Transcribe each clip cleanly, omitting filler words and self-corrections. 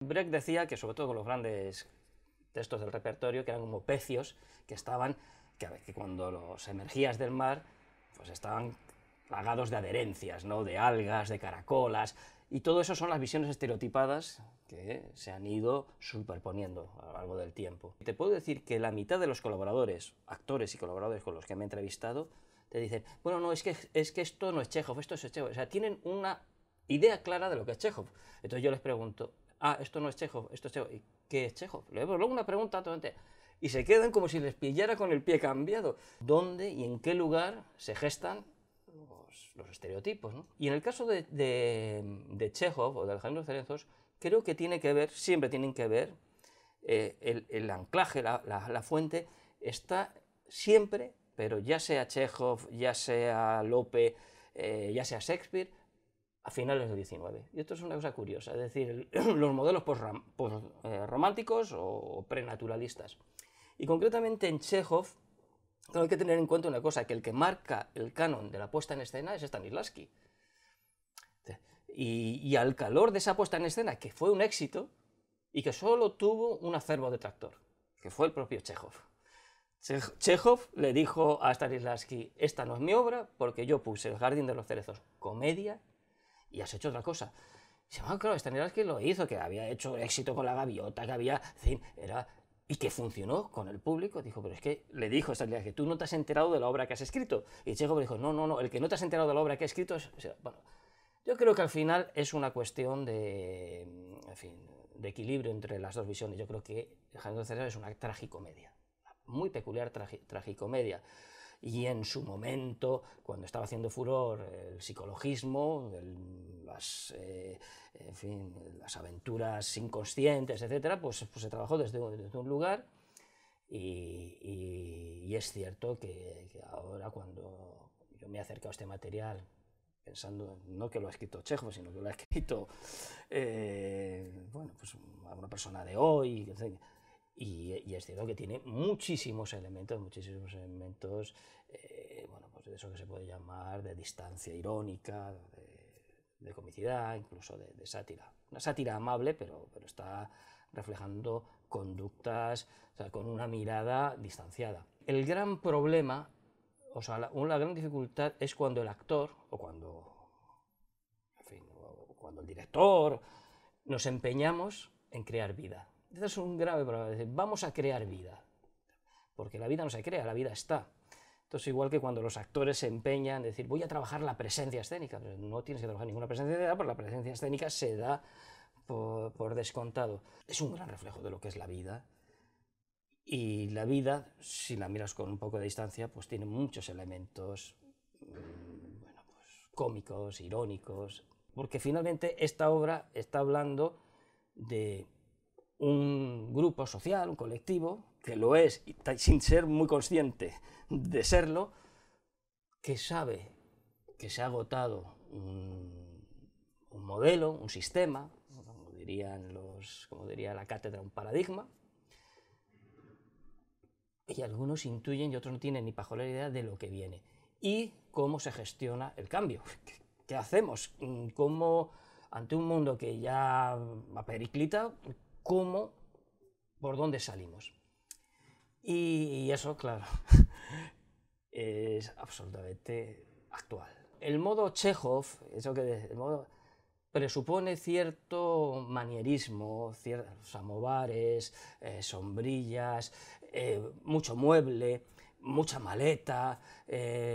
Brecht decía que, sobre todo con los grandes textos del repertorio, que eran como pecios que estaban, que cuando los emergías del mar, pues estaban plagados de adherencias, ¿no? De algas, de caracolas, y todo eso son las visiones estereotipadas que se han ido superponiendo a lo largo del tiempo. Te puedo decir que la mitad de los colaboradores, actores y colaboradores con los que me he entrevistado, te dicen, bueno, no, es que esto no es Chekhov, esto es Chekhov. O sea, tienen una idea clara de lo que es Chekhov. Entonces yo les pregunto, esto no es Chekhov, esto es Chekhov. ¿Y qué es Chekhov? Luego una pregunta totalmente... Y se quedan como si les pillara con el pie cambiado. ¿Dónde y en qué lugar se gestan los estereotipos, ¿no? Y en el caso de Chekhov o de Alejandro Cerezos, creo que tiene que ver, siempre tienen que ver, el anclaje, la fuente, está siempre, pero ya sea Chekhov, ya sea Lope, ya sea Shakespeare, a finales del XIX. Y esto es una cosa curiosa, es decir, los modelos románticos o prenaturalistas. Y concretamente en Chekhov, hay que tener en cuenta una cosa, que el que marca el canon de la puesta en escena es Stanislavski. Y al calor de esa puesta en escena, que fue un éxito, y que solo tuvo un acervo detractor, que fue el propio Chekhov. Chekhov le dijo a Stanislavski, esta no es mi obra, porque yo puse El jardín de los cerezos comedia, y has hecho otra cosa. Y dice, claro, Stanislavski lo hizo, que había hecho éxito con La gaviota, que había, en fin, era... Y que funcionó con el público. Dijo, pero es que le dijo Stanislavski, tú no te has enterado de la obra que has escrito. Y Chekhov dijo, no, el que no te has enterado de la obra que has escrito es... Bueno, yo creo que al final es una cuestión de, en fin, de equilibrio entre las dos visiones. Yo creo que El jardín de los cerezos es una tragicomedia, muy peculiar tragicomedia. Y en su momento, cuando estaba haciendo furor el psicologismo, en fin, las aventuras inconscientes, etc., pues se trabajó desde un lugar, y es cierto que ahora, cuando yo me he acercado a este material, pensando no que lo ha escrito Chekhov, sino que lo ha escrito bueno, pues alguna persona de hoy, y es cierto que tiene muchísimos elementos, bueno, pues de eso que se puede llamar de distancia irónica, de comicidad, incluso de sátira. Una sátira amable, pero está reflejando conductas, o sea, con una mirada distanciada. El gran problema, o sea, la gran dificultad es cuando el actor, o cuando, en fin, o cuando el director, nos empeñamos en crear vida. Este es un grave problema, es decir, vamos a crear vida, porque la vida no se crea, la vida está. Entonces, igual que cuando los actores se empeñan en decir, voy a trabajar la presencia escénica, pero no tienes que trabajar ninguna presencia escénica, porque la presencia escénica se da por descontado. Es un gran reflejo de lo que es la vida, y la vida, si la miras con un poco de distancia, pues tiene muchos elementos, bueno, pues cómicos, irónicos, porque finalmente esta obra está hablando de un grupo social, un colectivo, que lo es sin ser muy consciente de serlo, que sabe que se ha agotado un modelo, un sistema, como diría la cátedra, un paradigma, y algunos intuyen y otros no tienen ni pajolera idea de lo que viene. Y cómo se gestiona el cambio. ¿Qué hacemos? ¿Cómo, ante un mundo que ya va periclita, por dónde salimos? Y eso, claro, es absolutamente actual. El modo Chekhov, el modo presupone cierto manierismo, ciertos samovares, sombrillas, mucho mueble, mucha maleta,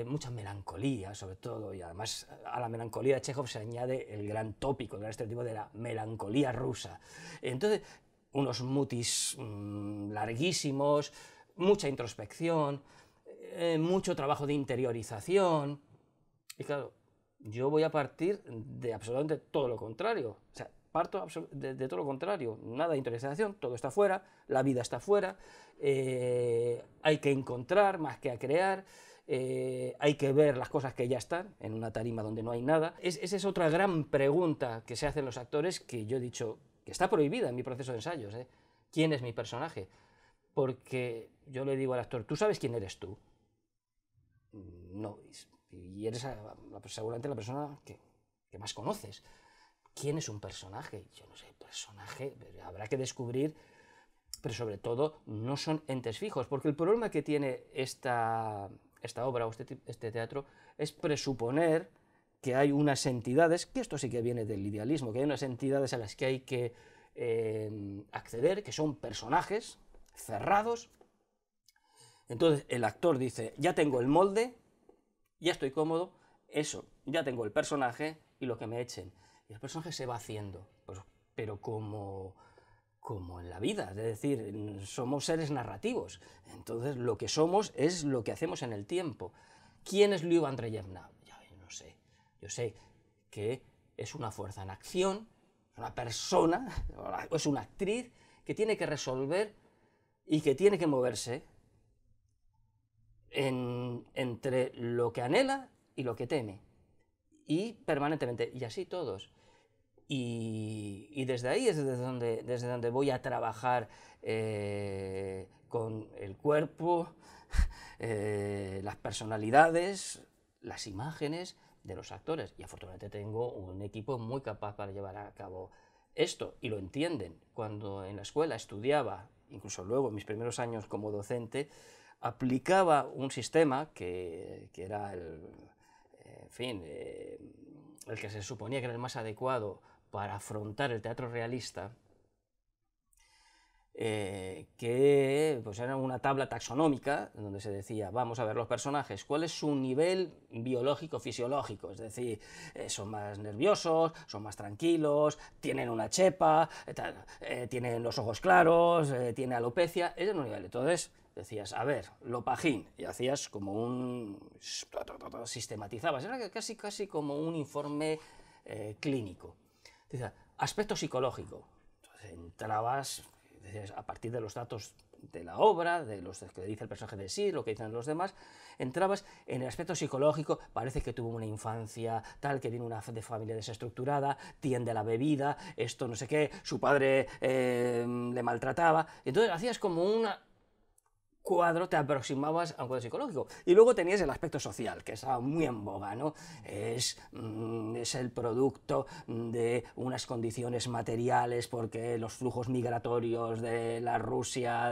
mucha melancolía, sobre todo, y además a la melancolía de Chekhov se añade el gran tópico, el gran estereotipo de la melancolía rusa. Entonces, unos mutis larguísimos, mucha introspección, mucho trabajo de interiorización, y claro, yo voy a partir de absolutamente todo lo contrario. O sea, parto de todo lo contrario. Nada de interiorización, todo está fuera, la vida está fuera, hay que encontrar más que a crear, hay que ver las cosas que ya están en una tarima donde no hay nada. Esa es otra gran pregunta que se hacen los actores, que yo he dicho que está prohibida en mi proceso de ensayos. ¿Quién es mi personaje? Porque yo le digo al actor, ¿tú sabes quién eres tú? No, y eres seguramente la persona que más conoces. ¿quién es un personaje? Yo no sé, personaje, habrá que descubrir, pero sobre todo no son entes fijos, porque el problema que tiene esta obra o este teatro es presuponer que hay unas entidades, que esto sí que viene del idealismo, que hay unas entidades a las que hay que acceder, que son personajes cerrados. Entonces el actor dice, ya tengo el molde, ya estoy cómodo, eso, ya tengo el personaje y lo que me echen. Y el personaje se va haciendo, pues, pero como en la vida, es decir, somos seres narrativos, entonces lo que somos es lo que hacemos en el tiempo. ¿Quién es Liuba Andreyevna? Ya no sé, yo sé que es una fuerza en acción, una persona, es una actriz que tiene que resolver y que tiene que moverse entre lo que anhela y lo que teme, y permanentemente, y así todos. Y desde ahí es desde donde voy a trabajar con el cuerpo, las personalidades, las imágenes de los actores. Y afortunadamente tengo un equipo muy capaz para llevar a cabo esto, y lo entienden. Cuando en la escuela estudiaba, incluso luego en mis primeros años como docente, aplicaba un sistema que era en fin, el que se suponía que era el más adecuado para afrontar el teatro realista, que pues era una tabla taxonómica donde se decía, vamos a ver los personajes, cuál es su nivel biológico fisiológico, es decir, son más nerviosos, son más tranquilos, tienen una chepa, tienen los ojos claros, tienen alopecia, ese es un nivel. Entonces decías, a ver, Lopajín, y hacías como un... sistematizabas, era casi como un informe clínico. Decías, aspecto psicológico, entonces entrabas a partir de los datos de la obra, de los que dice el personaje de sí, lo que dicen los demás, entrabas en el aspecto psicológico, parece que tuvo una infancia tal, que viene de familia desestructurada, tiende a la bebida, esto no sé qué, su padre le maltrataba, entonces hacías como una cuadro, te aproximabas a un cuadro psicológico. Y luego tenías el aspecto social, que estaba muy en boga, ¿no? Es el producto de unas condiciones materiales, porque los flujos migratorios de la Rusia,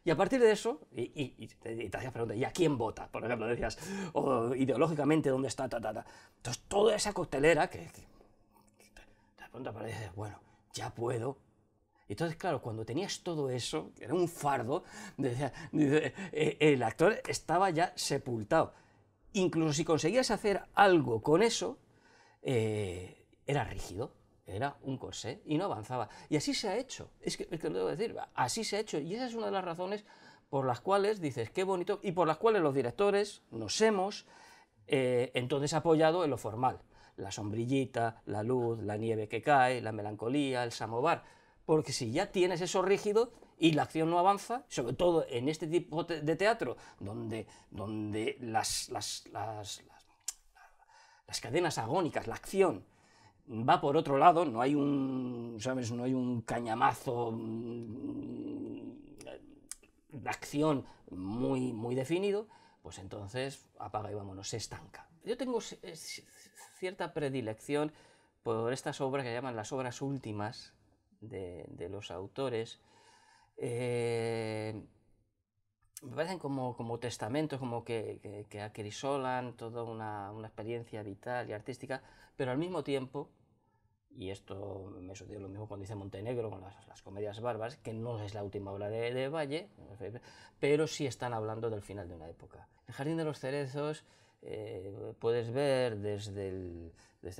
y a partir de eso, y te hacías preguntas, ¿y a quién vota? Por ejemplo, decías, o ideológicamente, ¿dónde está? Entonces, toda esa coctelera que de pronto aparece, bueno, ya puedo. Entonces, claro, cuando tenías todo eso, que era un fardo, el actor estaba ya sepultado. Incluso si conseguías hacer algo con eso, era rígido, era un corsé y no avanzaba. Y así se ha hecho, es que lo debo decir, así se ha hecho. Y esa es una de las razones por las cuales dices, qué bonito, y por las cuales los directores nos hemos entonces apoyado en lo formal. La sombrillita, la luz, la nieve que cae, la melancolía, el samovar. Porque si ya tienes eso rígido y la acción no avanza, sobre todo en este tipo de teatro, donde las cadenas agónicas, la acción, va por otro lado, no hay un, ¿sabes? No hay un cañamazo de acción muy definido, pues entonces apaga y vámonos, se estanca. Yo tengo cierta predilección por estas obras que llaman las obras últimas de los autores. Me parecen como testamentos, como que acrisolan toda una experiencia vital y artística, pero al mismo tiempo, y esto me sucedió lo mismo cuando hice Montenegro con las comedias bárbaras, que no es la última obra de Valle, pero sí están hablando del final de una época. El Jardín de los Cerezos puedes ver desde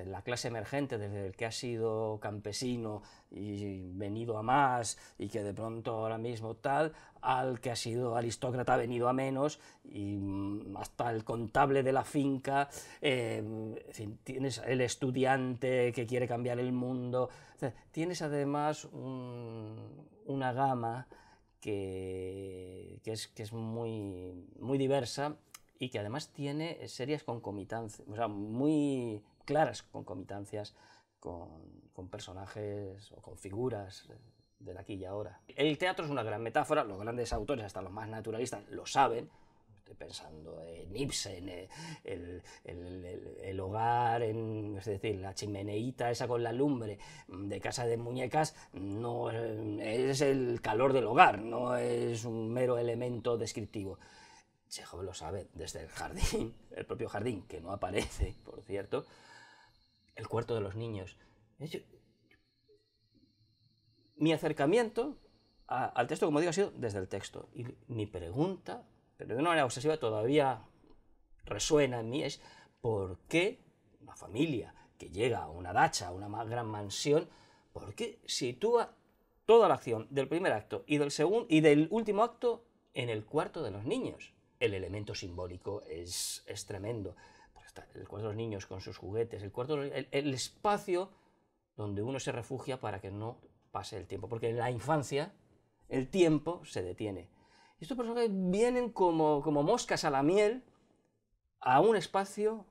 la clase emergente, desde el que ha sido campesino y venido a más, y que de pronto ahora mismo tal, al que ha sido aristócrata, venido a menos, y hasta el contable de la finca, en fin, tienes el estudiante que quiere cambiar el mundo, o sea, tienes además una gama que es muy diversa, y que además tiene serias concomitancias, o sea, muy claras concomitancias con personajes o con figuras del aquí y ahora. El teatro es una gran metáfora, los grandes autores, hasta los más naturalistas, lo saben, estoy pensando en Ibsen, el hogar, es decir, la chimeneíta esa con la lumbre de Casa de Muñecas, no es el calor del hogar, no es un mero elemento descriptivo. Chekhov lo sabe desde el jardín, el propio jardín, que no aparece, por cierto, el cuarto de los niños. Mi acercamiento al texto, como digo, ha sido desde el texto. Y mi pregunta, pero de una manera obsesiva todavía resuena en mí, es ¿por qué una familia que llega a una dacha, a una gran mansión, por qué sitúa toda la acción del primer acto y del segundo y del último acto en el cuarto de los niños? El elemento simbólico es tremendo. El cuarto de los niños con sus juguetes, el espacio donde uno se refugia para que no pase el tiempo, porque en la infancia el tiempo se detiene. Y estos personajes vienen como moscas a la miel a un espacio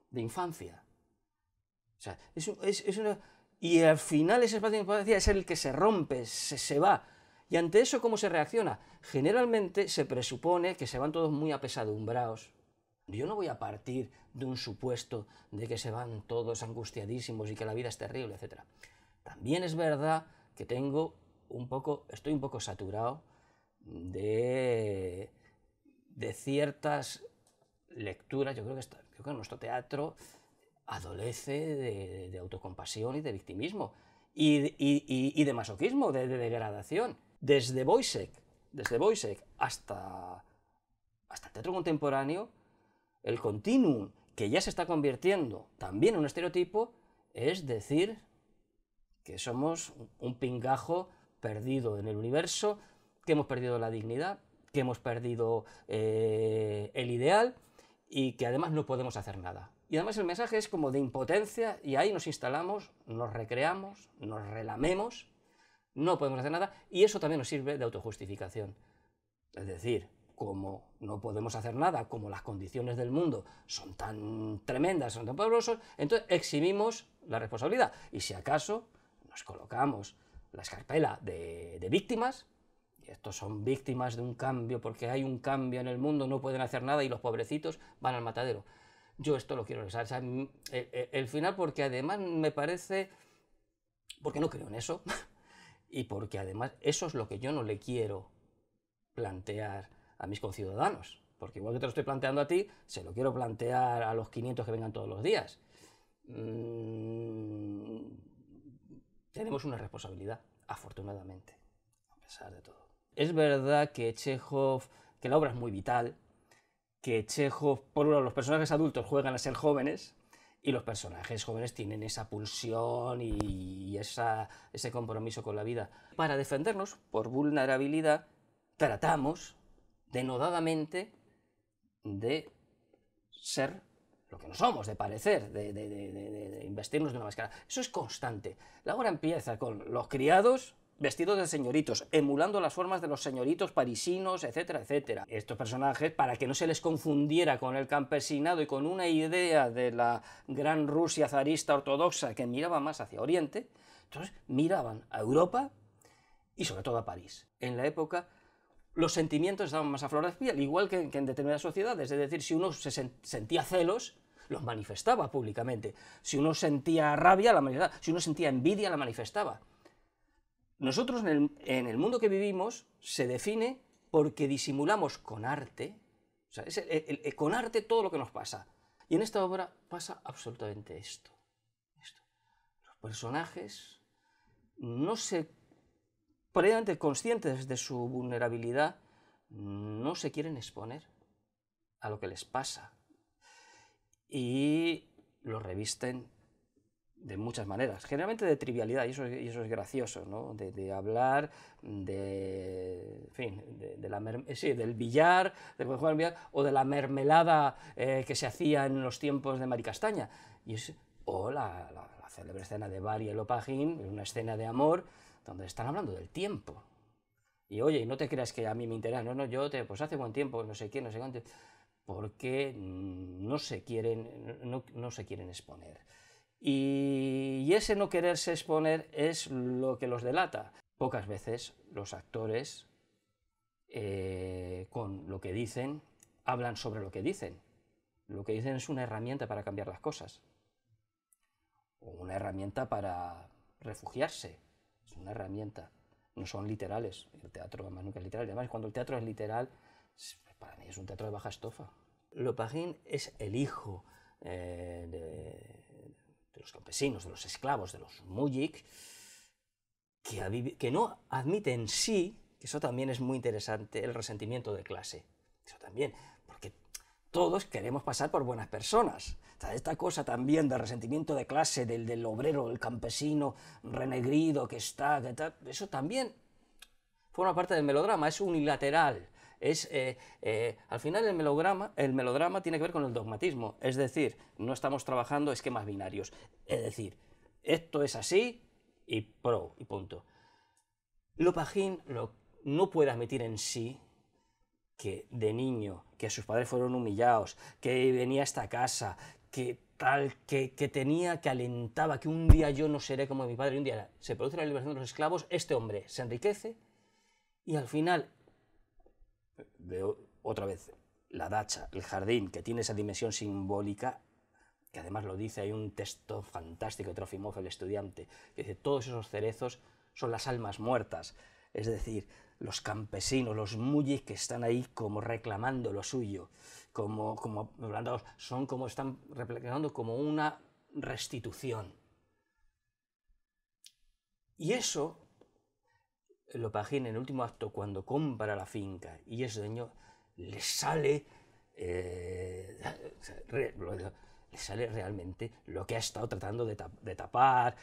de infancia. O sea, y al final ese espacio de infancia es el que se rompe, se va. Y ante eso, ¿cómo se reacciona? Generalmente se presupone que se van todos muy apesadumbrados. Yo no voy a partir de un supuesto de que se van todos angustiadísimos y que la vida es terrible, etc. También es verdad que estoy un poco saturado de ciertas lecturas. Yo creo que nuestro teatro adolece de autocompasión y de victimismo y de masoquismo, de degradación. Desde Woyzeck hasta el teatro contemporáneo, el continuum que ya se está convirtiendo también en un estereotipo es decir que somos un pingajo perdido en el universo, que hemos perdido la dignidad, que hemos perdido el ideal y que además no podemos hacer nada. Y además el mensaje es como de impotencia y ahí nos instalamos, nos recreamos, nos relamemos, no podemos hacer nada y eso también nos sirve de autojustificación. Es decir, como no podemos hacer nada, como las condiciones del mundo son tan tremendas, son tan poderosas, entonces eximimos la responsabilidad. Y si acaso nos colocamos la escarpela de víctimas, y estos son víctimas de un cambio, porque hay un cambio en el mundo, no pueden hacer nada y los pobrecitos van al matadero. Yo esto lo quiero regresar, o sea, el final, porque además me parece, porque no creo en eso, y porque además eso es lo que yo no le quiero plantear a mis conciudadanos, porque igual que te lo estoy planteando a ti, se lo quiero plantear a los 500 que vengan todos los días. Tenemos una responsabilidad, afortunadamente, a pesar de todo. Es verdad que Chekhov, que la obra es muy vital, que Chekhov, por un lado, los personajes adultos juegan a ser jóvenes, y los personajes jóvenes tienen esa pulsión y ese compromiso con la vida. Para defendernos por vulnerabilidad, tratamos denodadamente de ser lo que no somos, de parecer, de investirnos de una máscara. Eso es constante. La obra empieza con los criados vestidos de señoritos, emulando las formas de los señoritos parisinos, etcétera, etcétera. Estos personajes, para que no se les confundiera con el campesinado y con una idea de la gran Rusia zarista ortodoxa que miraba más hacia Oriente, entonces miraban a Europa y sobre todo a París. En la época los sentimientos estaban más a flor de piel, igual que en determinadas sociedades. Es decir, si uno sentía celos, los manifestaba públicamente. Si uno sentía rabia, la manifestaba. Si uno sentía envidia, la manifestaba. Nosotros, en el mundo que vivimos, se define porque disimulamos con arte, o sea, con arte todo lo que nos pasa. Y en esta obra pasa absolutamente esto. Los personajes no se previamente conscientes de su vulnerabilidad, no se quieren exponer a lo que les pasa y lo revisten de muchas maneras, generalmente de trivialidad, y eso es gracioso, ¿no? De hablar del billar, de jugar al billar, o de la mermelada que se hacía en los tiempos de Maricastaña, o la célebre escena de Bar y Lopagin, una escena de amor, donde están hablando del tiempo. Y oye, no te creas que a mí me interesa, pues hace buen tiempo, no sé qué, no sé cuánto, porque no se quieren exponer. Y ese no quererse exponer es lo que los delata. Pocas veces los actores con lo que dicen, hablan sobre lo que dicen. Lo que dicen es una herramienta para cambiar las cosas, o una herramienta para refugiarse, es una herramienta, no son literales. El teatro además nunca es literal, y además cuando el teatro es literal, para mí es un teatro de baja estofa. Lopagin es el hijo de los campesinos, de los esclavos, de los mujik, que no admite en sí, que eso también es muy interesante, el resentimiento de clase. Eso también, porque todos queremos pasar por buenas personas. O sea, esta cosa también del resentimiento de clase, del obrero, el campesino renegrido que está, eso también forma parte del melodrama, es unilateral. Al final el melodrama tiene que ver con el dogmatismo, es decir, no estamos trabajando esquemas binarios, es decir, esto es así y punto. Lopagin no puede admitir en sí que de niño, que sus padres fueron humillados, que venía a esta casa, que tenía, que alentaba, que un día yo no seré como mi padre, y un día se produce la liberación de los esclavos, este hombre se enriquece y al final veo otra vez la dacha, el jardín, que tiene esa dimensión simbólica, que además lo dice, hay un texto fantástico de Trofimov, el estudiante, que dice, todos esos cerezos son las almas muertas, es decir, los campesinos, los mujik que están ahí como reclamando lo suyo, están reclamando como una restitución. Y eso, Lopagin en el último acto, cuando compra la finca y es dueño, le sale realmente lo que ha estado tratando de tapar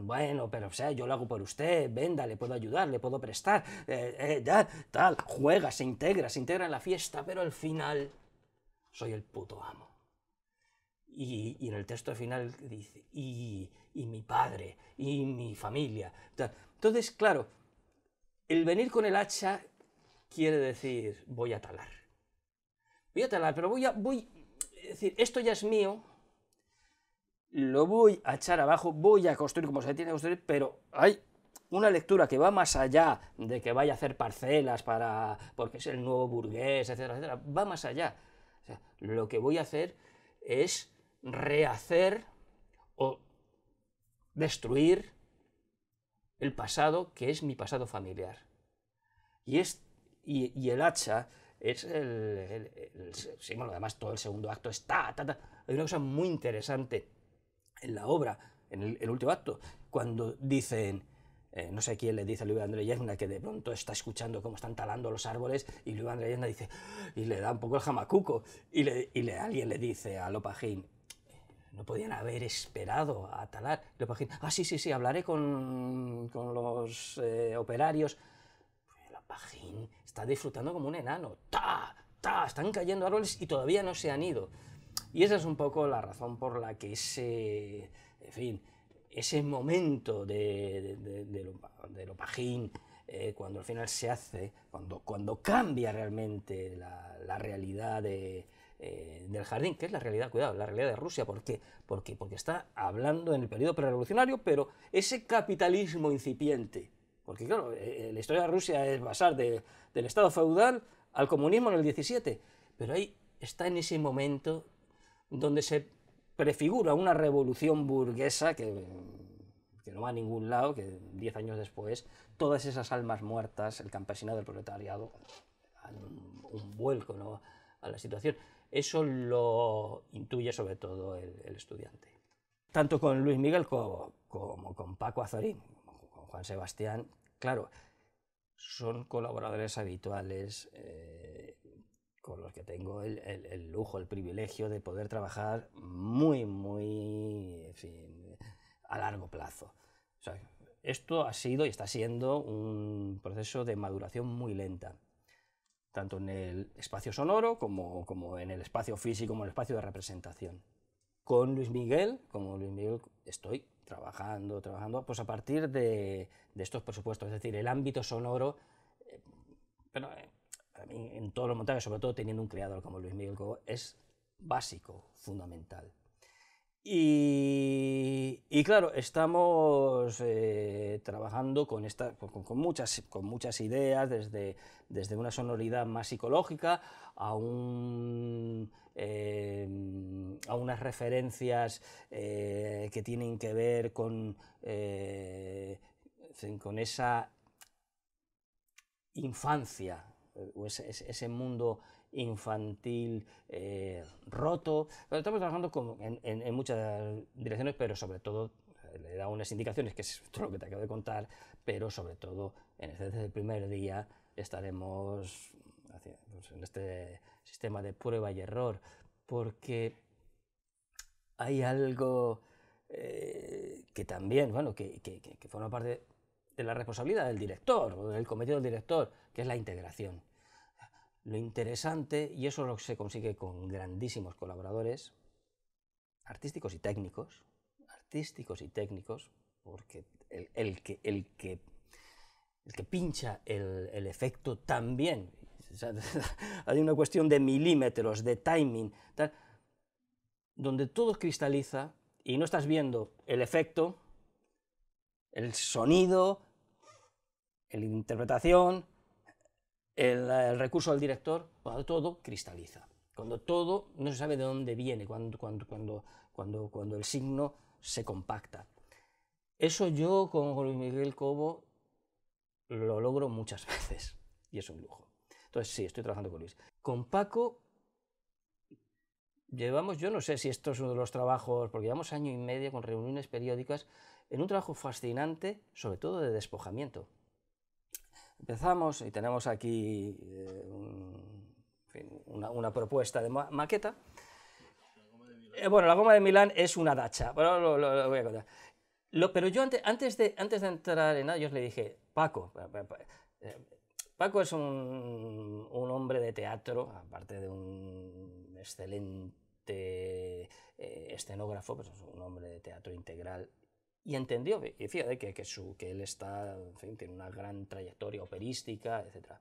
bueno, pero o sea, yo lo hago por usted, venda, le puedo ayudar, le puedo prestar, tal, juega, se integra en la fiesta, pero al final soy el puto amo. Y en el texto final dice, y mi padre, y mi familia. Entonces, claro, el venir con el hacha quiere decir, voy a talar, pero es decir, esto ya es mío, lo voy a echar abajo, voy a construir como se tiene que construir, pero hay una lectura que va más allá de que vaya a hacer parcelas porque es el nuevo burgués, etcétera, etcétera, va más allá. O sea, lo que voy a hacer es rehacer o destruir el pasado que es mi pasado familiar. Y el hacha es el símbolo, además todo el segundo acto es Hay una cosa muy interesante en la obra, en el último acto, cuando dicen, no sé quién le dice a Luis Andreyevna, que de pronto está escuchando cómo están talando los árboles, y Luis Andreyevna dice, y le da un poco el jamacuco, y alguien le dice a Lopagin, no podían haber esperado a talar. Lopagin, sí, hablaré con los operarios. Lopagin está disfrutando como un enano, están cayendo árboles y todavía no se han ido. Y esa es un poco la razón por la que ese momento de Lopagin, cuando al final se hace, cuando cambia realmente la realidad del jardín, que es la realidad, cuidado, la realidad de Rusia, porque está hablando en el periodo prerevolucionario, pero ese capitalismo incipiente, porque claro, la historia de Rusia es pasar del estado feudal al comunismo en el 17, pero ahí está en ese momento donde se prefigura una revolución burguesa que no va a ningún lado, que 10 años después, todas esas almas muertas, el campesinado del proletariado, dan un vuelco, ¿no?, a la situación. Eso lo intuye sobre todo el estudiante. Tanto con Luis Miguel como con Paco Azorín, con Juan Sebastián, claro, son colaboradores habituales, con los que tengo el lujo, el privilegio de poder trabajar muy, en fin, a largo plazo. O sea, esto ha sido y está siendo un proceso de maduración muy lenta, tanto en el espacio sonoro como en el espacio físico, como en el espacio de representación. Con Luis Miguel, estoy trabajando, pues a partir de estos presupuestos, es decir, el ámbito sonoro, pero para mí, en todos los montajes, sobre todo teniendo un creador como Luis Miguel Cobo, es básico, fundamental. Y claro, estamos trabajando con muchas ideas, desde una sonoridad más psicológica a unas referencias que tienen que ver con esa infancia, o ese mundo infantil roto. Pero estamos trabajando en muchas direcciones, pero sobre todo le da unas indicaciones, que es todo lo que te acabo de contar, pero sobre todo desde el primer día estaremos en este sistema de prueba y error, porque hay algo que también, bueno, que forma parte de la responsabilidad del director, o del cometido del director, que es la integración. Lo interesante, y eso lo se consigue con grandísimos colaboradores, artísticos y técnicos, porque el que pincha el efecto también, o sea, hay una cuestión de milímetros, de timing, tal, donde todo cristaliza y no estás viendo el efecto, el sonido, la interpretación, el recurso del director, cuando todo cristaliza, cuando todo no se sabe de dónde viene, cuando el signo se compacta. Eso yo con Luis Miguel Cobo lo logro muchas veces y es un lujo. Entonces sí, estoy trabajando con Luis. Con Paco llevamos, yo no sé si esto es uno de los trabajos, porque llevamos año y medio con reuniones periódicas, en un trabajo fascinante, sobre todo de despojamiento. Empezamos y tenemos aquí una propuesta de maqueta. Bueno, la goma de Milán es una dacha, pero lo voy a contar. Pero yo antes de entrar en ellos le dije, Paco es un hombre de teatro, aparte de un excelente escenógrafo, pues es un hombre de teatro integral. Y entendió, y fíjate que él tiene una gran trayectoria operística, etc.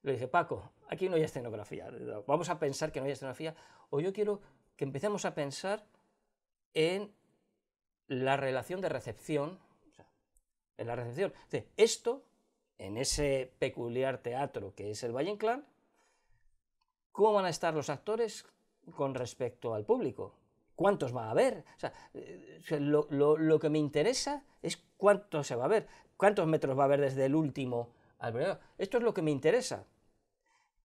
Le dije, Paco, aquí no hay escenografía, vamos a pensar que no hay escenografía, o yo quiero que empecemos a pensar en la relación de recepción, en la recepción. Esto, en ese peculiar teatro que es el Valle Inclán, ¿cómo van a estar los actores con respecto al público? ¿Cuántos va a haber? O sea, lo que me interesa es cuánto se va a ver, cuántos metros va a haber desde el último al primero. Esto es lo que me interesa.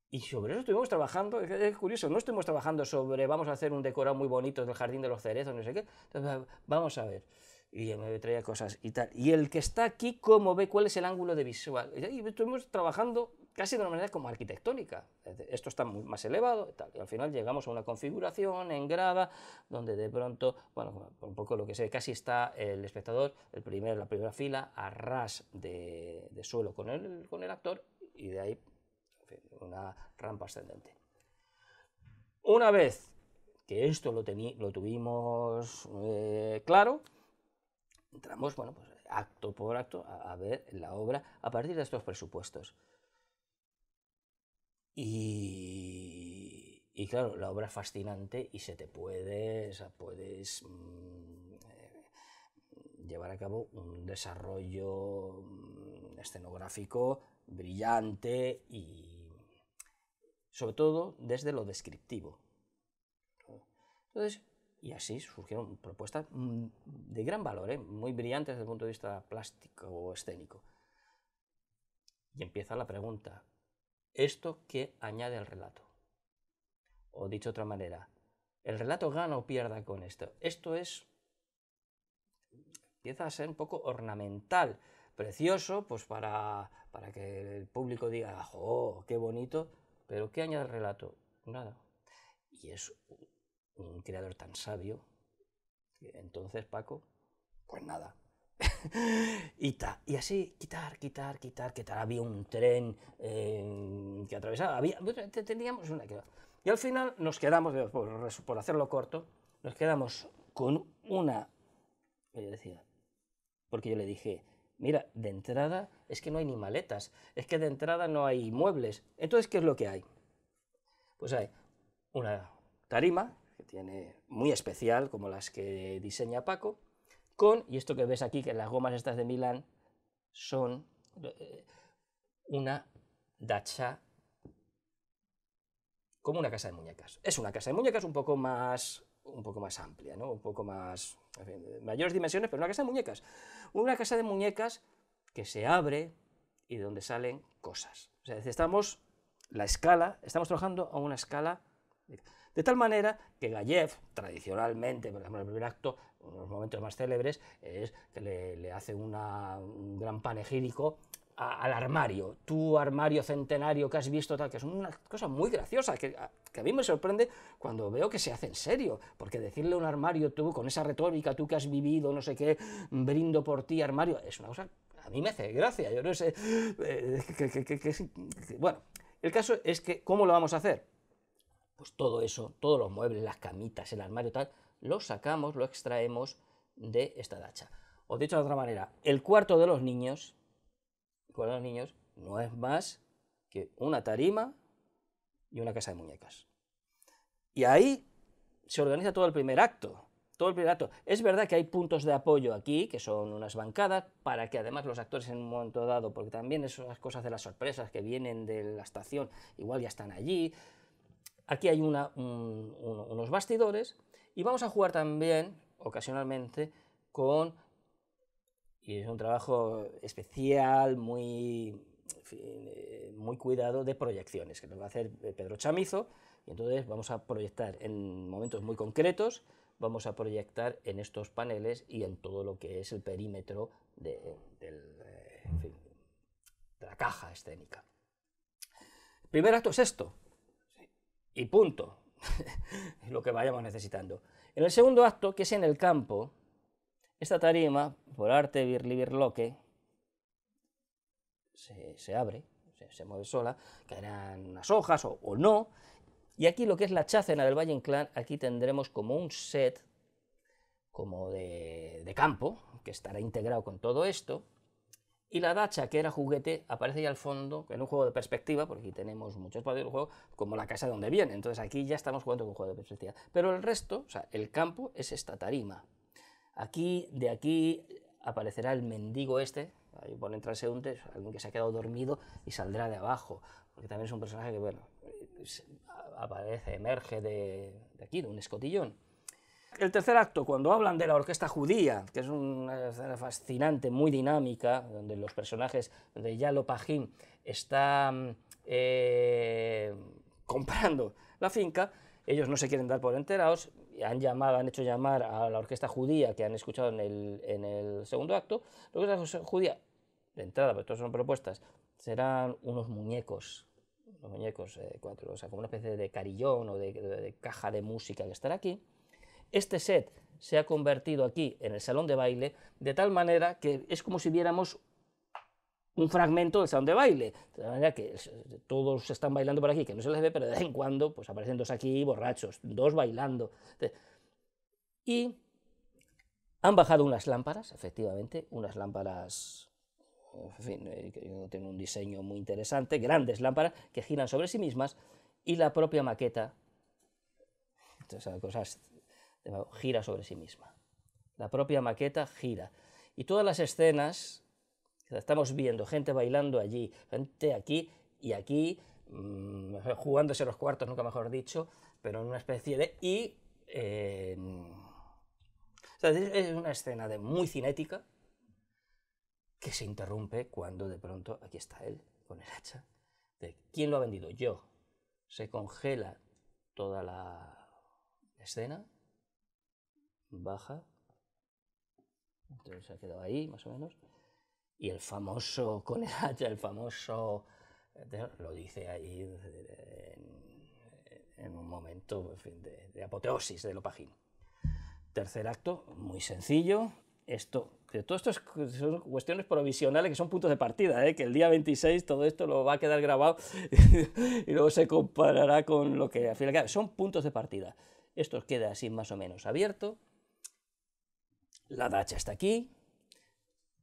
Y sobre eso estuvimos trabajando, es curioso, no estuvimos trabajando sobre vamos a hacer un decorado muy bonito del Jardín de los Cerezos, no sé qué. Entonces, vamos a ver. Y me traía cosas y tal. Y el que está aquí, ¿cómo ve? ¿Cuál es el ángulo de visual? Y estuvimos trabajando casi de una manera como arquitectónica. Esto está muy más elevado y tal. Y al final llegamos a una configuración en grada, donde de pronto, bueno, un poco lo que sé, casi está el espectador, la primera fila, a ras de suelo con el actor, y de ahí, en fin, una rampa ascendente. Una vez que esto lo tuvimos claro, entramos, bueno, pues acto por acto a ver la obra a partir de estos presupuestos. Y claro, la obra es fascinante y puedes llevar a cabo un desarrollo escenográfico brillante y sobre todo desde lo descriptivo. Entonces, y así surgieron propuestas de gran valor, muy brillantes desde el punto de vista plástico o escénico. Y empieza la pregunta, ¿esto qué añade al relato? O dicho de otra manera, ¿el relato gana o pierda con esto? Esto empieza a ser un poco ornamental, precioso, pues para que el público diga, ¡oh, qué bonito! Pero ¿qué añade al relato? Nada. Y es un creador tan sabio que entonces, Paco, pues nada. y así, quitar. Había un tren que atravesaba. Teníamos una. Y al final nos quedamos, por hacerlo corto, nos quedamos con una. Yo decía, porque yo le dije, mira, de entrada es que no hay ni maletas, es que de entrada no hay muebles. Entonces, ¿qué es lo que hay? Pues hay una tarima, que tiene muy especial, como las que diseña Paco, con, y esto que ves aquí, que las gomas estas de Milán son una dacha como una casa de muñecas. Es una casa de muñecas un poco más amplia, ¿no? Un poco más, en fin, mayores dimensiones, pero una casa de muñecas. Una casa de muñecas que se abre y de donde salen cosas. O sea, estamos trabajando a una escala de tal manera que Gayev, tradicionalmente, por ejemplo, en el primer acto, uno de los momentos más célebres es que le hace un gran panegírico al armario, tu armario centenario que has visto, tal, que es una cosa muy graciosa, que a mí me sorprende cuando veo que se hace en serio, porque decirle a un armario, tú, con esa retórica, tú que has vivido, no sé qué, brindo por ti, armario, es una cosa, a mí me hace gracia, yo no sé, bueno, el caso es que, ¿cómo lo vamos a hacer? Pues todo eso, todos los muebles, las camitas, el armario, tal, lo sacamos, lo extraemos de esta dacha. O dicho de otra manera, el cuarto de los niños no es más que una tarima y una casa de muñecas. Y ahí se organiza todo el primer acto. Es verdad que hay puntos de apoyo aquí, que son unas bancadas, para que además los actores en un momento dado, porque también esas cosas de las sorpresas que vienen de la estación, igual ya están allí. Aquí hay unos bastidores, y vamos a jugar también, ocasionalmente, con, y es un trabajo especial, muy cuidado, de proyecciones, que nos va a hacer Pedro Chamizo, y entonces vamos a proyectar en momentos muy concretos, vamos a proyectar en estos paneles y en todo lo que es el perímetro de la caja escénica. El primer acto es esto, y punto, es lo que vayamos necesitando. En el segundo acto, que es en el campo, esta tarima, por arte Birli-Birloque, se abre, se mueve sola, caerán unas hojas o no, y aquí lo que es la chácena del Valle Inclán, aquí tendremos como un set como de campo, que estará integrado con todo esto, y la dacha, que era juguete, aparece ya al fondo, en un juego de perspectiva, porque aquí tenemos muchos espacios del juego, como la casa de donde viene, entonces aquí ya estamos jugando con un juego de perspectiva. Pero el resto, o sea, el campo es esta tarima. De aquí aparecerá el mendigo este, ahí pone en transeúnte, alguien que se ha quedado dormido y saldrá de abajo, porque también es un personaje que, bueno, aparece, emerge de aquí, de un escotillón. El tercer acto, cuando hablan de la orquesta judía, que es una escena fascinante, muy dinámica, donde los personajes de Yalo Pajín están comprando la finca, ellos no se quieren dar por enterados, han hecho llamar a la orquesta judía que han escuchado en el segundo acto. La orquesta judía, de entrada, porque todas son propuestas, serán unos muñecos, o sea, como una especie de carillón o de caja de música que estará aquí. Este set se ha convertido aquí en el salón de baile, de tal manera que es como si viéramos un fragmento del salón de baile, de tal manera que todos están bailando por aquí, que no se les ve, pero de vez en cuando pues aparecen dos aquí borrachos, dos bailando. Y han bajado unas lámparas, efectivamente, unas lámparas, en fin, que tienen un diseño muy interesante, grandes lámparas que giran sobre sí mismas, y la propia maqueta, entonces, cosas, gira sobre sí misma. La propia maqueta gira. Y todas las escenas, estamos viendo gente bailando allí, gente aquí y aquí, jugándose los cuartos, nunca mejor dicho, pero en una especie de... o sea, es una escena muy cinética que se interrumpe cuando de pronto, aquí está él, con el hacha. ¿Quién lo ha vendido? Yo. Se congela toda la escena, baja, entonces se ha quedado ahí más o menos, y el famoso con el hacha, lo dice ahí en un momento, en fin, de apoteosis de Lopajín. Tercer acto, muy sencillo. Todo esto son cuestiones provisionales que son puntos de partida, que el día 26 todo esto lo va a quedar grabado y luego se comparará con lo que al final queda. Son puntos de partida. Esto queda así más o menos abierto. La dacha está aquí.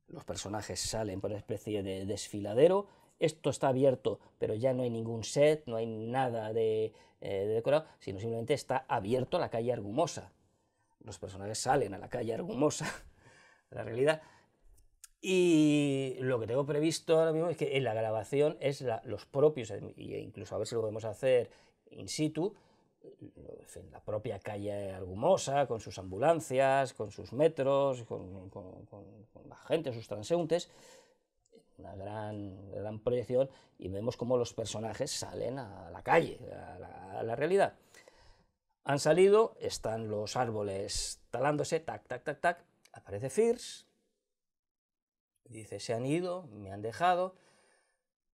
Los personajes salen por una especie de desfiladero esto está abierto, pero ya no hay ningún set, no hay nada de decorado, sino simplemente está abierto a la calle Argumosa. Los personajes salen a la calle Argumosa, la realidad. Y lo que tengo previsto ahora mismo es que en la grabación es los propios, e incluso a ver si lo podemos hacer in situ, en la propia calle Argumosa, con sus ambulancias, con sus metros, con la gente, sus transeúntes, una gran proyección, y vemos cómo los personajes salen a la calle, a la realidad. Han salido, están los árboles talándose, tac, tac, tac, tac, aparece First, dice, se han ido, me han dejado.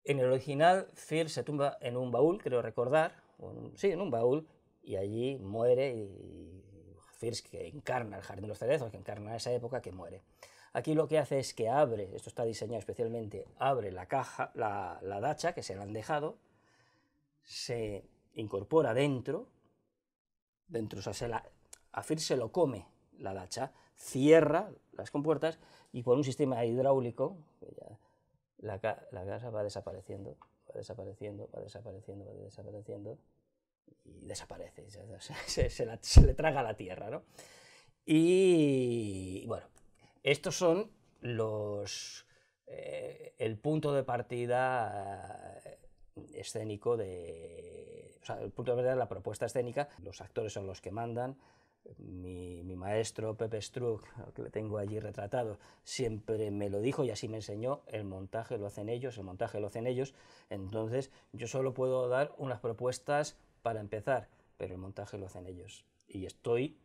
En el original, First se tumba en un baúl, creo recordar, sí, en un baúl, y allí muere, y First, que encarna el Jardín de los Cerezos, que encarna esa época, que muere. Aquí lo que hace es que abre, esto está diseñado especialmente, abre la caja, la dacha, que se la han dejado, se incorpora dentro, o sea, a First se lo come la dacha, cierra las compuertas y por un sistema hidráulico, la casa va desapareciendo, y desaparece, se le traga la tierra, ¿no? Y bueno, estos son el punto de partida escénico o sea, el punto de partida de la propuesta escénica. Los actores son los que mandan. Mi maestro Pepe Struck, que le tengo allí retratado, siempre me lo dijo y así me enseñó: el montaje lo hacen ellos, entonces yo solo puedo dar unas propuestas para empezar, pero el montaje lo hacen ellos. Y estoy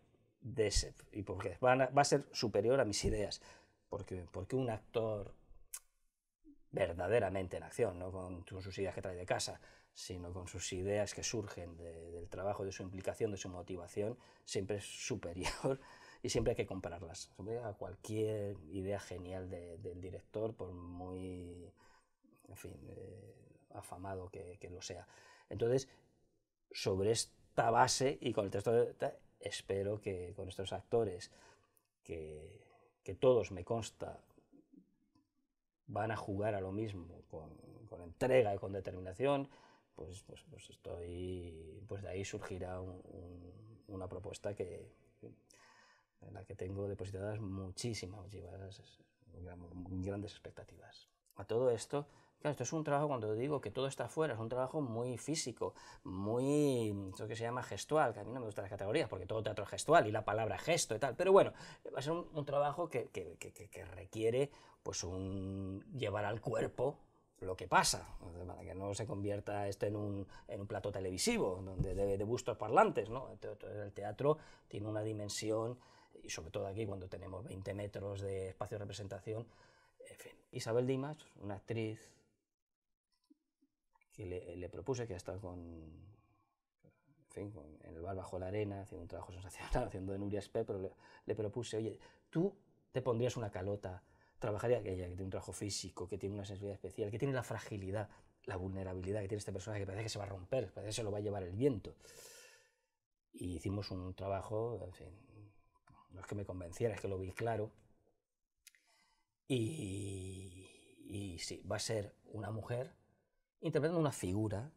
y porque va a ser superior a mis ideas, porque un actor verdaderamente en acción, no con sus ideas que trae de casa, sino con sus ideas que surgen del trabajo, de su implicación, de su motivación, siempre es superior y siempre hay que compararlas a cualquier idea genial del director, por muy, en fin, afamado que lo sea. Entonces, sobre esta base y con el texto, espero que con estos actores, que todos, me consta, van a jugar a lo mismo con entrega y con determinación, pues de ahí surgirá una propuesta en la que tengo depositadas muchísimas grandes expectativas. A todo esto, claro, esto es un trabajo, cuando digo que todo está afuera, es un trabajo muy físico, muy, eso que se llama gestual, que a mí no me gustan las categorías, porque todo teatro es gestual, y la palabra gesto y tal, pero bueno, va a ser un trabajo que requiere, pues, llevar al cuerpo lo que pasa, para que no se convierta esto en un plato televisivo, donde de bustos parlantes, ¿no? El teatro tiene una dimensión, y sobre todo aquí, cuando tenemos 20 metros de espacio de representación. En fin, Isabel Dimas, una actriz que le propuse, que ha estado en el bar Bajo la Arena, haciendo un trabajo sensacional, haciendo de Nuria Esper, pero le propuse, oye, tú te pondrías una calota, trabajaría, que ella, que tiene un trabajo físico, que tiene una sensibilidad especial, que tiene la fragilidad, la vulnerabilidad que tiene este personaje, que parece que se va a romper, parece que se lo va a llevar el viento. Y hicimos un trabajo, en fin, no es que me convenciera, es que lo vi claro. Y sí, va a ser una mujer interpretando una figura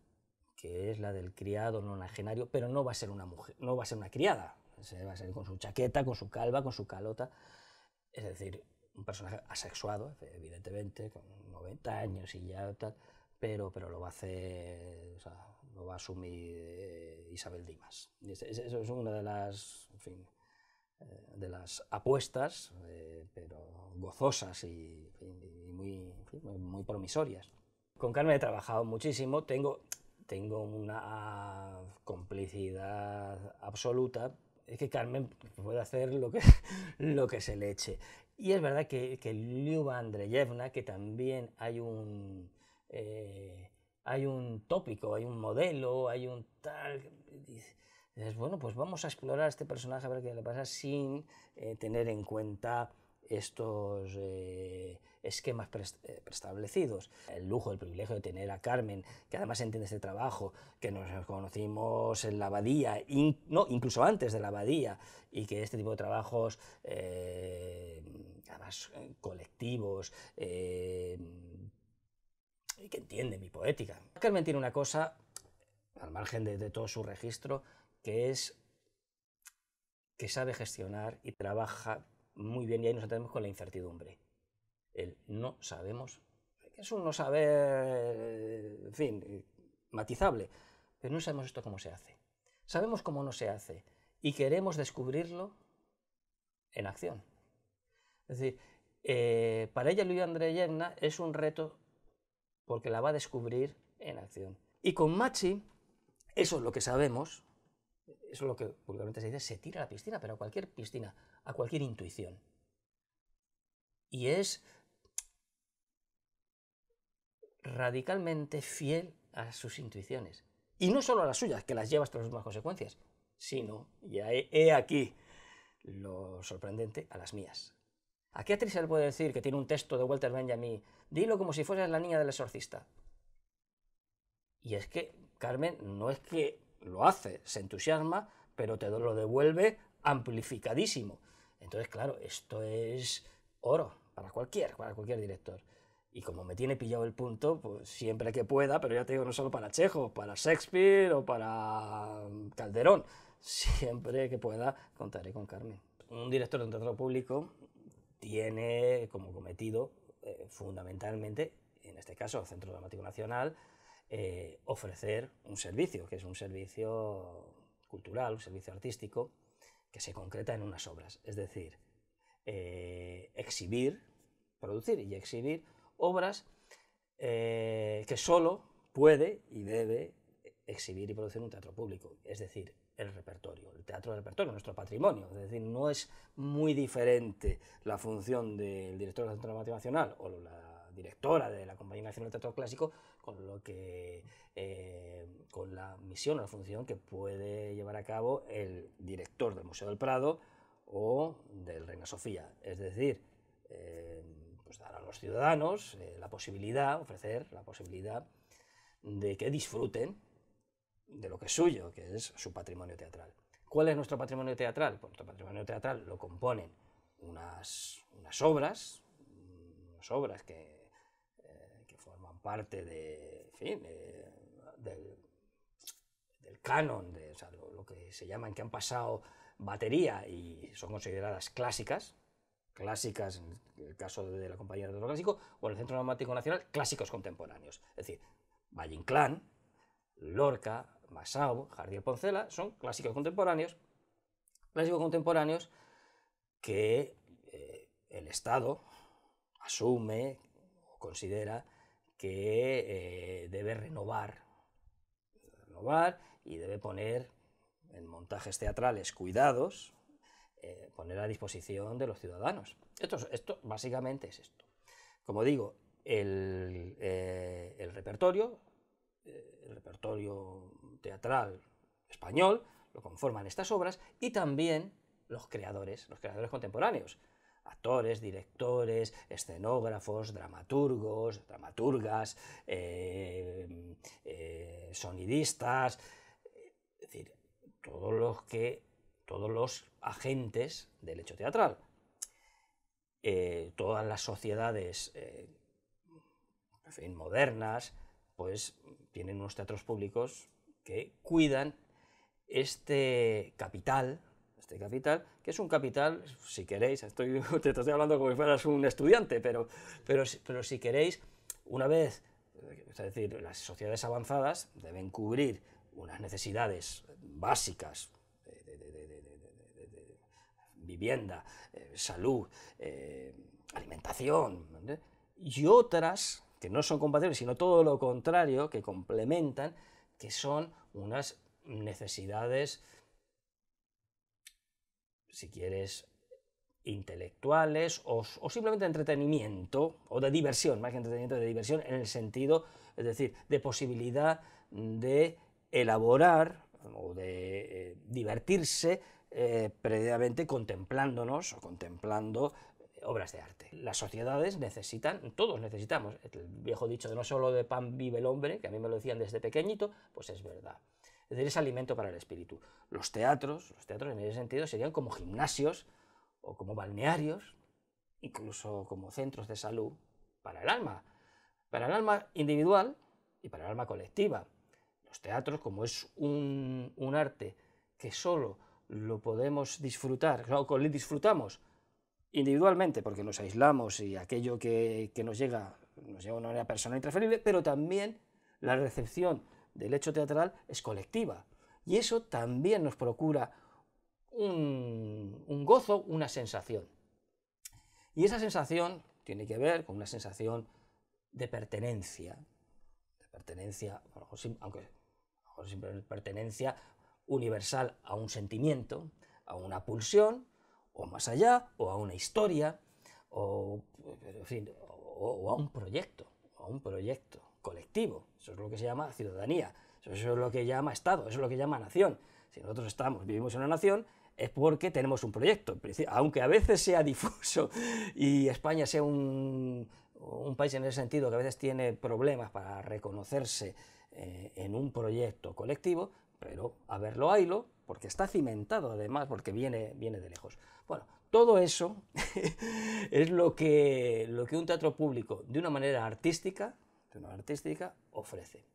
que es la del criado nonagenario, pero no va a ser una mujer, no va a ser una criada, va a ser con su chaqueta, con su calva, con su calota, es decir, un personaje asexuado, evidentemente, con 90 años y ya tal, pero lo va a hacer, o sea, lo va a asumir Isabel Dimas. Y eso es una de las, en fin, de las apuestas, pero gozosas y muy promisorias. Con Carmen he trabajado muchísimo, tengo una complicidad absoluta. Es que Carmen puede hacer lo que se le eche. Y es verdad que Lyuba Andreyevna, que también hay un tópico, hay un modelo, hay un tal. Dices, bueno, pues vamos a explorar a este personaje, a ver qué le pasa, sin tener en cuenta estos esquemas preestablecidos. El lujo, el privilegio de tener a Carmen, que además entiende este trabajo, que nos conocimos en la abadía, incluso antes de la abadía, y que este tipo de trabajos, además colectivos, y que entiende mi poética. Carmen tiene una cosa, al margen de todo su registro, que es que sabe gestionar y trabaja muy bien, y ahí nos atendemos con la incertidumbre. El no sabemos, que es un no saber, en fin, matizable, pero no sabemos esto cómo se hace. Sabemos cómo no se hace y queremos descubrirlo en acción. Es decir, para ella Lluís Andreyevna es un reto porque la va a descubrir en acción. Y con Machi, eso es lo que sabemos, eso es lo que vulgarmente se dice, se tira a la piscina, pero a cualquier piscina, a cualquier intuición. Y es radicalmente fiel a sus intuiciones. Y no solo a las suyas, que las lleva hasta las últimas consecuencias, sino, y he aquí lo sorprendente, a las mías. ¿A qué actriz se le puede decir que tiene un texto de Walter Benjamin? Dilo como si fueras la niña del exorcista. Y es que Carmen no es que lo hace, se entusiasma, pero te lo devuelve amplificadísimo. Entonces, claro, esto es oro para cualquier director. Y como me tiene pillado el punto, pues siempre que pueda, pero ya te digo, no solo para Chekhov, para Shakespeare o para Calderón, siempre que pueda contaré con Carmen. Un director de un teatro público tiene como cometido fundamentalmente, en este caso el Centro Dramático Nacional, ofrecer un servicio, que es un servicio cultural, un servicio artístico, que se concreta en unas obras, es decir, producir y exhibir obras que solo puede y debe exhibir y producir un teatro público, es decir, el repertorio, el teatro de repertorio, nuestro patrimonio. Es decir, no es muy diferente la función del director del Centro Dramático Nacional o la directora de la Compañía Nacional de Teatro Clásico con la misión o la función que puede llevar a cabo el director del Museo del Prado o del Reina Sofía. Es decir, pues dar a los ciudadanos ofrecer la posibilidad de que disfruten de lo que es suyo, que es su patrimonio teatral. ¿Cuál es nuestro patrimonio teatral? Pues nuestro patrimonio teatral lo componen unas obras que forman parte del canon, o sea, lo que se llaman, que han pasado batería y son consideradas clásicas en el caso de la Compañía de Teatro Clásico, o en el Centro Dramático Nacional, clásicos contemporáneos. Es decir, Valle-Inclán, Lorca, Masao, Jardiel Poncela, son clásicos contemporáneos que el Estado asume o considera que debe renovar y debe poner en montajes teatrales cuidados, poner a disposición de los ciudadanos. Esto básicamente es esto. Como digo, el repertorio teatral español lo conforman estas obras y también los creadores contemporáneos, actores, directores, escenógrafos, dramaturgos, dramaturgas, sonidistas, es decir, todos los agentes del hecho teatral. Todas las sociedades modernas pues tienen unos teatros públicos que cuidan este capital, que es un capital, si queréis, te estoy hablando como si fueras un estudiante, pero si queréis, una vez, es decir, las sociedades avanzadas deben cubrir unas necesidades básicas de vivienda, salud, alimentación, ¿vale? Y otras que no son compatibles, sino todo lo contrario, que complementan, que son unas necesidades, si quieres, intelectuales o simplemente de entretenimiento o de diversión, más que entretenimiento, de diversión en el sentido, es decir, de posibilidad de elaborar o de divertirse previamente contemplándonos o contemplando obras de arte. Las sociedades todos necesitamos, el viejo dicho de no solo de pan vive el hombre, que a mí me lo decían desde pequeñito, pues es verdad. Es decir, es alimento para el espíritu. Los teatros en ese sentido serían como gimnasios o como balnearios, incluso como centros de salud para el alma. para el alma individual y para el alma colectiva. Los teatros, como es un arte que solo lo podemos disfrutar, o lo disfrutamos individualmente porque nos aislamos y aquello que nos llega de una manera personal e intransferible, pero también la recepción del hecho teatral es colectiva. Y eso también nos procura un gozo, una sensación. Y esa sensación tiene que ver con una sensación de pertenencia, aunque siempre pertenencia universal a un sentimiento, a una pulsión, o más allá, o a una historia, o a un proyecto colectivo. Eso es lo que se llama ciudadanía, eso es lo que llama Estado, eso es lo que llama nación. Si nosotros vivimos en una nación, es porque tenemos un proyecto, aunque a veces sea difuso y España sea un país en ese sentido que a veces tiene problemas para reconocerse en un proyecto colectivo, pero a verlo haylo, porque está cimentado además, porque viene de lejos. Bueno, todo eso es lo que un teatro público, de una manera artística, ofrece.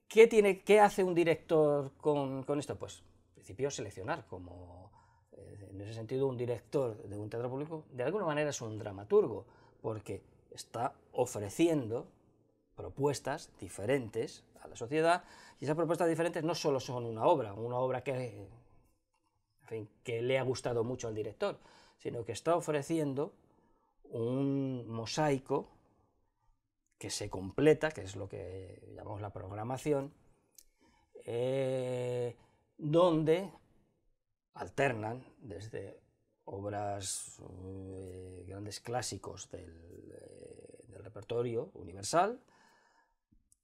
¿Qué hace un director con esto? Pues, en principio, seleccionar, en ese sentido, un director de un teatro público, de alguna manera es un dramaturgo, porque está ofreciendo propuestas diferentes a la sociedad, y esas propuestas diferentes no solo son una obra que le ha gustado mucho al director, sino que está ofreciendo un mosaico que se completa, que es lo que llamamos la programación, donde alternan desde obras, grandes clásicos del repertorio universal,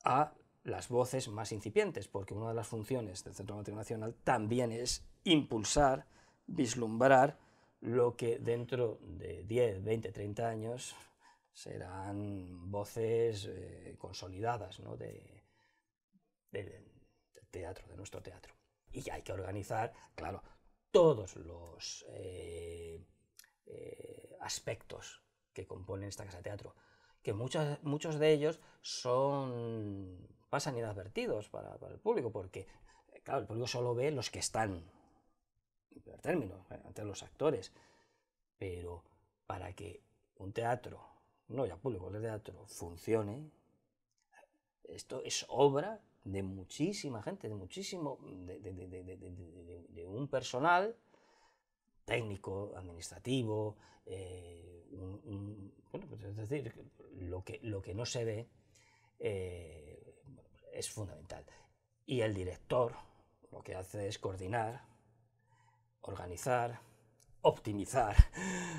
a las voces más incipientes, porque una de las funciones del Centro Dramático Nacional también es impulsar, vislumbrar lo que dentro de 10, 20, 30 años serán voces consolidadas, ¿no?, del teatro, de nuestro teatro. Y hay que organizar, claro, todos los aspectos que componen esta casa de teatro, que muchos de ellos pasan inadvertidos para el público, porque, claro, el público solo ve los que están, en primer término, ante los actores, pero para que un teatro, no ya público, el teatro, funcione, esto es obra de muchísima gente, de un personal técnico, administrativo, bueno, pues es decir, lo que no se ve es fundamental. Y el director lo que hace es coordinar, organizar, optimizar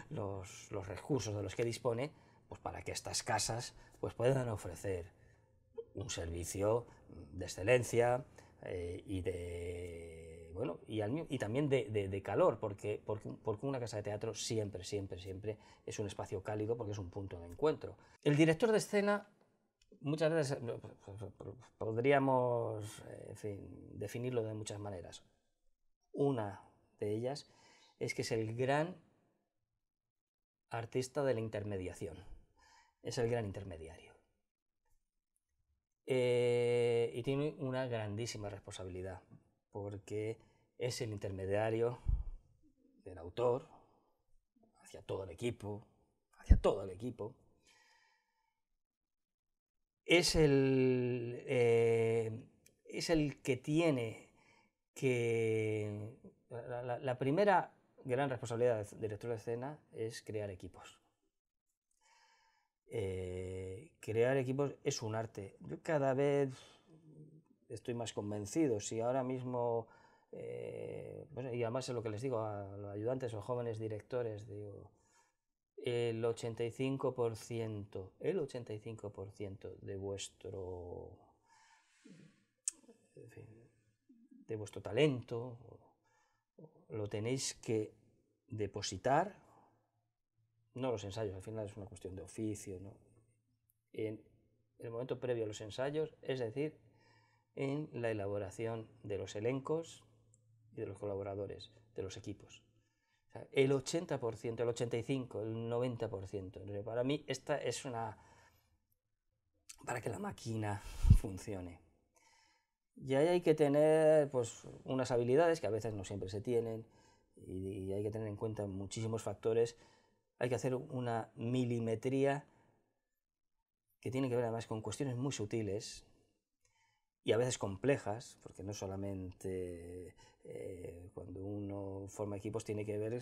los recursos de los que dispone, pues para que estas casas pues puedan ofrecer un servicio de excelencia y también de calor, porque una casa de teatro siempre es un espacio cálido, porque es un punto de encuentro. El director de escena, muchas veces podríamos definirlo de muchas maneras. Una de ellas es que es el gran artista de la intermediación, es el gran intermediario. Y tiene una grandísima responsabilidad, porque es el intermediario del autor hacia todo el equipo, es el que tiene que... La primera gran responsabilidad del director de escena es crear equipos. Crear equipos es un arte. Yo cada vez estoy más convencido. Si ahora mismo, y además es lo que les digo a los ayudantes o jóvenes directores, digo, el 85% de vuestro talento lo tenéis que depositar, no los ensayos, al final es una cuestión de oficio, ¿no?, en el momento previo a los ensayos, es decir, en la elaboración de los elencos y de los colaboradores, de los equipos. O sea, el 80%, el 85%, el 90%. Para mí esta es una para que la máquina funcione. Y ahí hay que tener pues, unas habilidades que a veces no siempre se tienen, y hay que tener en cuenta muchísimos factores. Hay que hacer una milimetría que tiene que ver además con cuestiones muy sutiles y a veces complejas, porque no solamente cuando uno forma equipos tiene que ver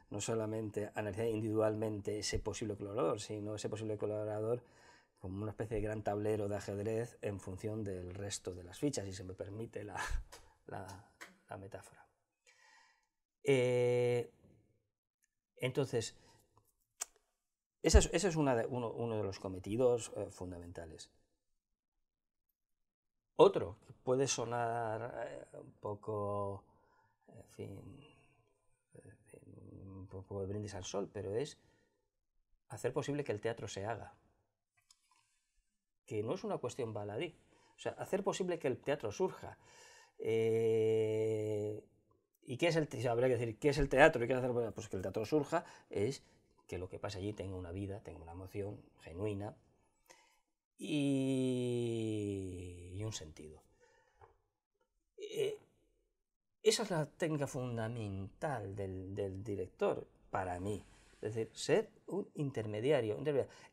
no solamente analizar individualmente ese posible colaborador, sino ese posible colaborador como una especie de gran tablero de ajedrez en función del resto de las fichas, si se me permite la metáfora. Entonces, ese es uno de los cometidos fundamentales. Otro que puede sonar un poco, en fin, un poco de brindis al sol, pero es hacer posible que el teatro se haga. Que no es una cuestión baladí. O sea, hacer posible que el teatro surja. ¿Y qué es el teatro? Habría que decir, ¿qué es el teatro? ¿Y qué hacer? Pues que el teatro surja es que lo que pasa allí tenga una vida, tenga una emoción genuina y un sentido. Esa es la técnica fundamental del director, para mí. Es decir, ser un intermediario.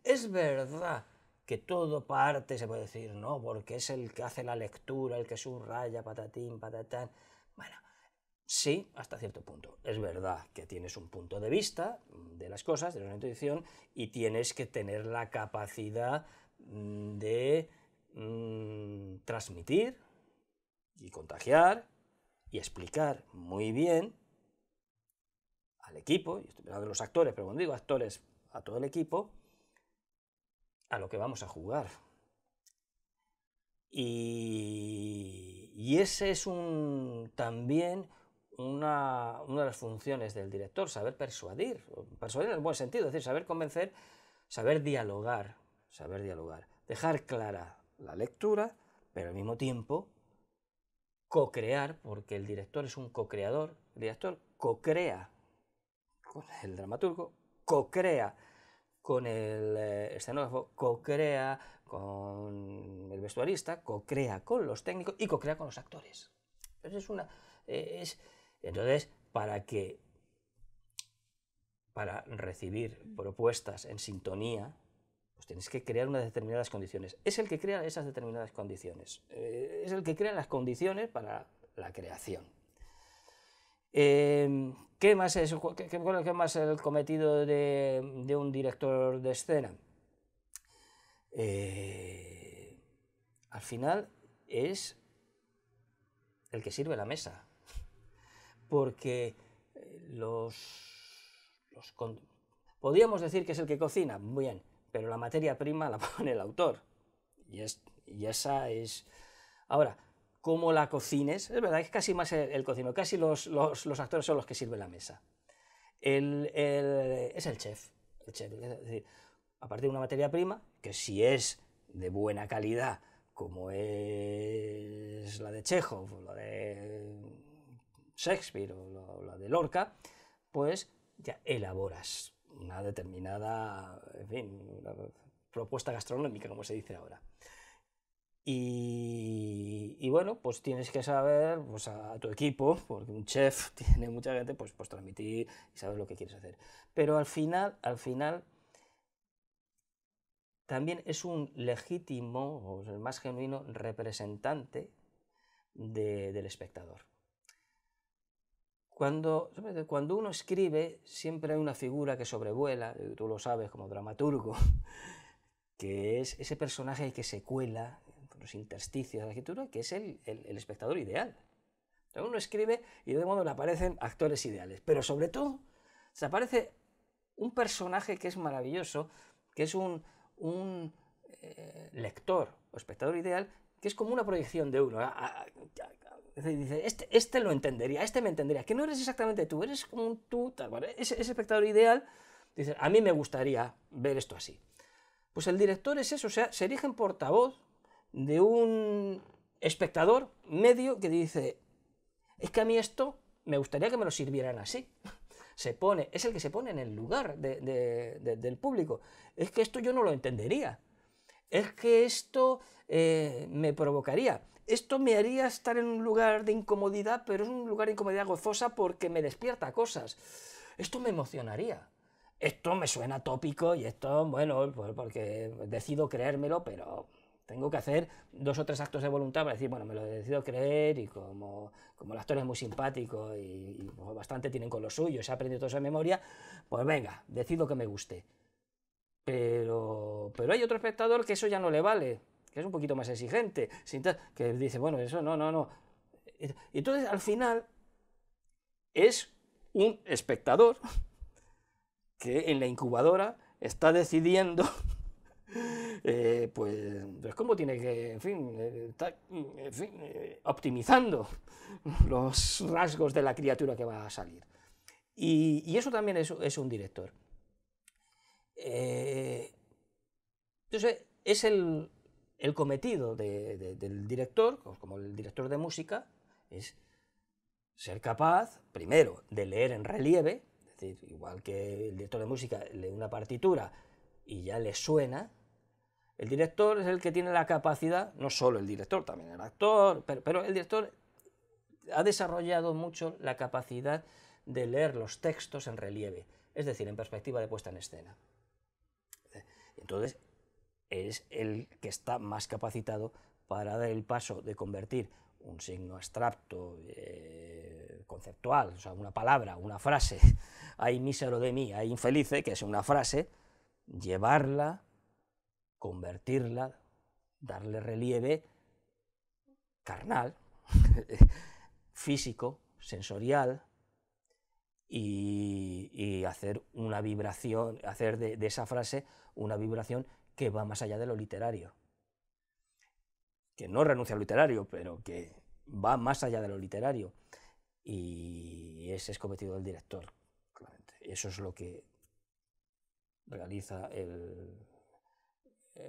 Es verdad que todo parte, se puede decir, no, porque es el que hace la lectura, el que subraya, patatín, patatán. Bueno, sí, hasta cierto punto. Es verdad que tienes un punto de vista de las cosas, de la intuición, y tienes que tener la capacidad de transmitir y contagiar y explicar muy bien al equipo, y estoy hablando de los actores, pero cuando digo actores, a todo el equipo, a lo que vamos a jugar. Y ese es también una de las funciones del director, saber persuadir en el buen sentido, es decir, saber convencer, saber dialogar, dejar clara la lectura, pero al mismo tiempo co-crear, porque el director es un co-creador, el director co-crea con el dramaturgo, co-crea con el escenógrafo, co-crea con el vestuarista, co-crea con los técnicos y co-crea con los actores. Entonces, para recibir propuestas en sintonía, pues tienes que crear unas determinadas condiciones. Es el que crea esas determinadas condiciones. Es el que crea las condiciones para la creación. ¿Qué más es el cometido de un director de escena? Al final es el que sirve la mesa, porque podríamos decir que es el que cocina, bien, pero la materia prima la pone el autor, y esa es... Ahora, cómo la cocines, es verdad que es casi más el cocinero, casi los actores son los que sirven la mesa. Es el chef, es decir, a partir de una materia prima, que si es de buena calidad, como es la de Chekhov, o la de Shakespeare, o la de Lorca, pues ya elaboras una determinada, en fin, una propuesta gastronómica, como se dice ahora. Y bueno, pues tienes que saber pues, a tu equipo, porque un chef tiene mucha gente, pues transmitir y saber lo que quieres hacer. Pero al final también es un legítimo, o el más genuino representante del espectador. Cuando uno escribe, siempre hay una figura que sobrevuela, tú lo sabes como dramaturgo, que es ese personaje que se cuela los intersticios de la escritura, que es el espectador ideal. Entonces uno escribe y de modo le aparecen actores ideales, pero sobre todo se aparece un personaje que es maravilloso, que es un lector o espectador ideal, que es como una proyección de uno. Dice, este lo entendería, este me entendería, que no eres exactamente tú, eres como un tú, tal, ¿vale? Ese espectador ideal dice, a mí me gustaría ver esto así. Pues el director es eso, o sea, se erige en portavoz de un espectador medio que dice, es que a mí esto me gustaría que me lo sirvieran así. Es el que se pone en el lugar del público. Es que esto yo no lo entendería. es que esto me provocaría, esto me haría estar en un lugar de incomodidad, pero es un lugar de incomodidad gozosa porque me despierta cosas, esto me emocionaría. Esto me suena tópico y esto, bueno, pues porque decido creérmelo, pero tengo que hacer 2 o 3 actos de voluntad para decir, bueno, me lo decido creer y como el actor es muy simpático y pues, bastante tienen con lo suyo, se ha aprendido todo eso de memoria, pues venga, decido que me guste. Pero hay otro espectador que eso ya no le vale, que es un poquito más exigente, que dice, bueno, eso no, no, no. Y entonces al final es un espectador que en la incubadora está decidiendo pues cómo tiene que, en fin, optimizando los rasgos de la criatura que va a salir. Y eso también es un director. Entonces, es el cometido del director, como el director de música, es ser capaz, primero, de leer en relieve, es decir, igual que el director de música lee una partitura y ya le suena, el director es el que tiene la capacidad, no solo el director, también el actor, pero el director ha desarrollado mucho la capacidad de leer los textos en relieve, es decir, en perspectiva de puesta en escena. Entonces, es el que está más capacitado para dar el paso de convertir un signo abstracto, conceptual, o sea, una palabra, una frase, ay mísero de mí, ay infelice, que es una frase, llevarla, convertirla, darle relieve carnal, físico, sensorial, y hacer una vibración, hacer de esa frase una vibración que va más allá de lo literario, que no renuncia al literario, pero que va más allá de lo literario, y ese es cometido del director, claramente. Eso es lo que realiza en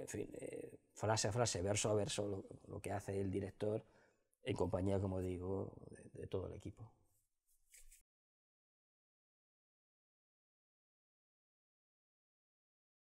fin, frase a frase, verso a verso, lo que hace el director en compañía, como digo, de todo el equipo.